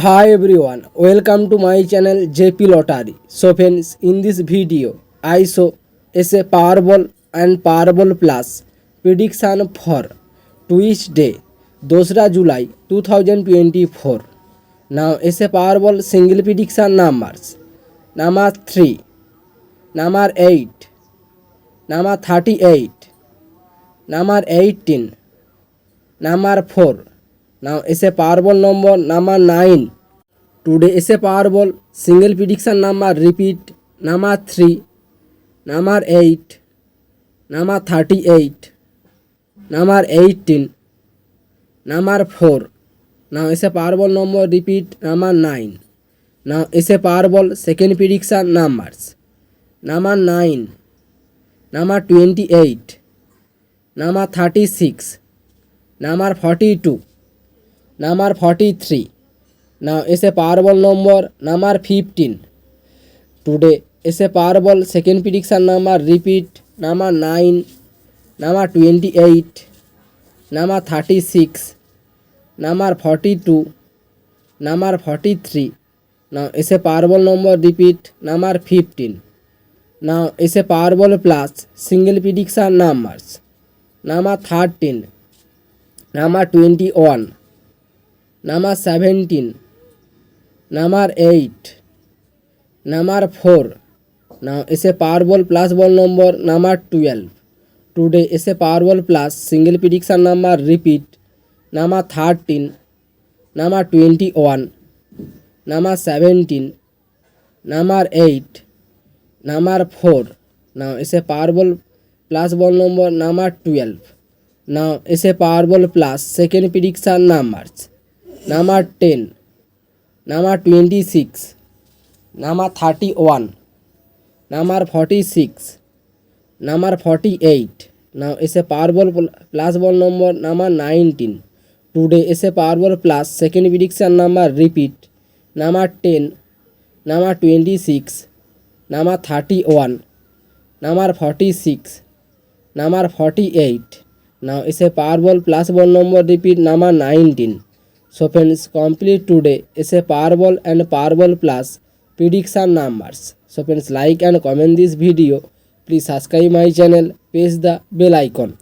Hi everyone, welcome to my channel JP Lottery. So friends, in this video, I show as a Powerball and Powerball Plus prediction for Tuesday, 2 July 2024. Now as a Powerball single prediction numbers, number 3, number 8, number 38, number 18, number 4. Now is a Powerball number 9. Today is a Powerball single prediction number repeat number 3, number 8, number 38, number 18, number 4. Now is a Powerball number repeat number 9. Now is a Powerball second prediction numbers number 9, number 28, number 36, number 42, number 43. Now is a Powerball number 15. Today is a Powerball second prediction number repeat number 9, number 28, number 36, number 42, number 43. Now is a Powerball number repeat number 15. Now is a Powerball plus single prediction numbers number 13, number 21, number 17, number 8, number 4. Now is a Powerball plus ball number 12. Today is a Powerball plus single prediction number repeat number 13, number 21, number 17, number 8, number 4. Now is a Powerball plus ball number 12. Now is a Powerball plus second prediction numbers number 10, number 26, number 31, number 46, number 48. Now is a Powerball plus ball number 19. Today is a Powerball plus second prediction number repeat number 10, number 26, number 31, number 46, number 48. Now is a Powerball plus ball number repeat number 19. So friends, complete today is a Powerball and Powerball plus prediction numbers. So friends, like and comment this video. Please subscribe my channel, press the bell icon.